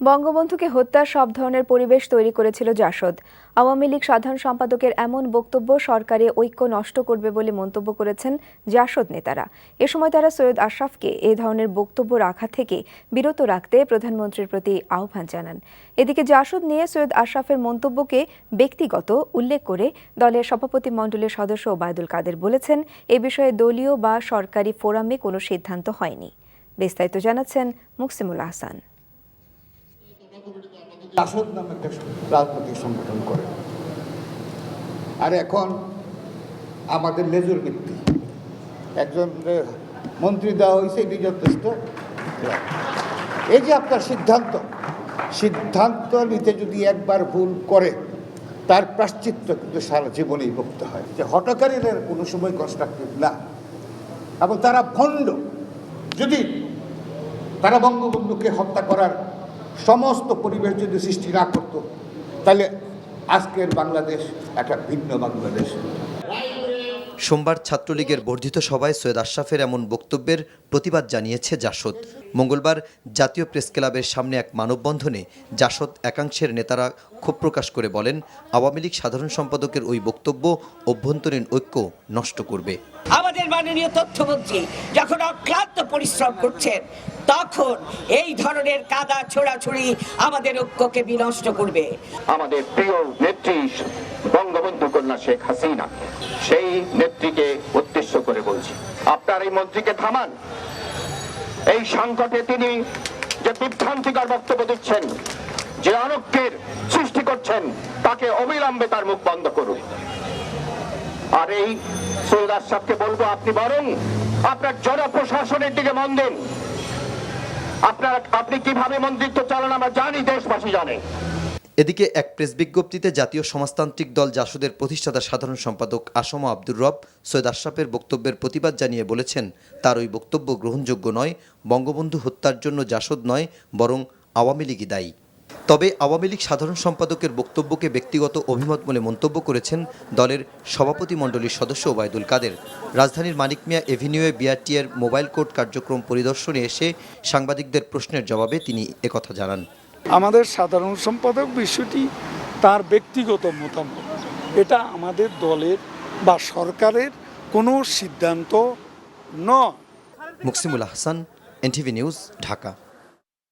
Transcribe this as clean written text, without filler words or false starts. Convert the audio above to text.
বঙ্গবন্ধুকে হত্যার সব ধরনের পরিবেশ তৈরি করেছিল জাসদ। আওয়ামী লীগ সাধারণ সম্পাদকের এমন বক্তব্য সরকারে ঐক্য নষ্ট করবে বলে মন্তব্য করেছেন জাসদ নেতারা। এ সময় তারা সৈয়দ আশরাফকে এ ধরনের বক্তব্য রাখা থেকে বিরত রাখতে প্রধানমন্ত্রীর প্রতি আহ্বান জানান। এদিকে জাসদ নিয়ে সৈয়দ আশরাফের মন্তব্যকে ব্যক্তিগত উল্লেখ করে দলের সভাপতি মণ্ডলীর সদস্য ওবায়দুল কাদের বলেছেন, এ বিষয়ে দলীয় বা সরকারি ফোরামে কোনো সিদ্ধান্ত হয়নি। বিস্তারিত জানাচ্ছেন মুকসিমুল আহসান। জাসদ নামে একটা রাজনৈতিক সংগঠন করে, আর এখন আমাদের লেজুর ভিত্তি একজন মন্ত্রী দেওয়া হয়েছে, এটি যথেষ্ট। এই যে আপনার সিদ্ধান্ত নিতে যদি একবার ভুল করে তার প্রাশ্চিত্য কিন্তু সারা জীবনেই ভুগতে হয়। যে হটকারীরা কোনো সময় কনস্ট্রাকটিভ না এবং তারা ভণ্ড। যদি তারা বঙ্গবন্ধুকে হত্যা করার সমস্ত পরিবেশ যদি সৃষ্টি না করত, তাহলে আজকের বাংলাদেশ একটা ভিন্ন বাংলাদেশ। সোমবার ছাত্রলীগের বর্ধিত সভায় সৈয়দ আশরাফের এমন বক্তব্যের প্রতিবাদ জানিয়েছে জাসদ। মঙ্গলবার জাতীয় প্রেস ক্লাবের সামনে এক মানববন্ধনে জাসদ একাংশের নেতারা ক্ষোভ প্রকাশ করে বলেন, আওয়ামী লীগ সাধারণ সম্পাদকের ওই বক্তব্য অভ্যন্তরীণ ঐক্য নষ্ট করবে। আমাদের মাননীয় তথ্যমন্ত্রী যখন অক্লান্ত পরিশ্রম করছেন, তখন এই ধরনের কাদা ছোড়াছুড়ি আমাদের ঐক্যকে বিনষ্ট করবে। আমাদের প্রিয় নেত্রী বঙ্গবন্ধু কন্যা শেখ হাসিনা, সেই নেত্রীকে উদ্দেশ্য করে বলছি, আপনার এই মন্ত্রীকে থামান। এই সংকটে তিনি যে বিভ্রান্তিকর বক্তব্য দিচ্ছেন, যে অনৈক্যের সৃষ্টি করছেন, তাকে অবিলম্বে তার মুখ বন্ধ করুন। আর এই সৈয়দ আশরাফকে বলবো, আপনি বরং আপনার জনপ্রশাসনের দিকে মন দিন। আপনি কিভাবে মন্ত্রিত্ব চালান আমরা জানি, দেশবাসী জানে। এদিকে এক প্রেস বিজ্ঞপ্তিতে জাতীয় সমাজতান্ত্রিক দল জাসদের প্রতিষ্ঠাতা সাধারণ সম্পাদক আসম আব্দুর রব সৈয়দ আশরাফের বক্তব্যের প্রতিবাদ জানিয়ে বলেছেন, তার ওই বক্তব্য গ্রহণযোগ্য নয়। বঙ্গবন্ধু হত্যার জন্য জাসদ নয়, বরং আওয়ামী লীগই দায়ী। তবে আওয়ামী লীগ সাধারণ সম্পাদকের বক্তব্যকে ব্যক্তিগত অভিমত বলে মন্তব্য করেছেন দলের সভাপতি মণ্ডলীর সদস্য ওবায়দুল কাদের। রাজধানীর মানিক মিয়া এভিনিউয়ে বিআরটিএর মোবাইল কোর্ট কার্যক্রম পরিদর্শনে এসে সাংবাদিকদের প্রশ্নের জবাবে তিনি একথা জানান। আমাদের সাধারণ সম্পাদক বিষয়টি তার ব্যক্তিগত মতামত, এটা আমাদের দলের বা সরকারের কোনো সিদ্ধান্ত নয়। Muksimul Ahsan, NTV news, Dhaka.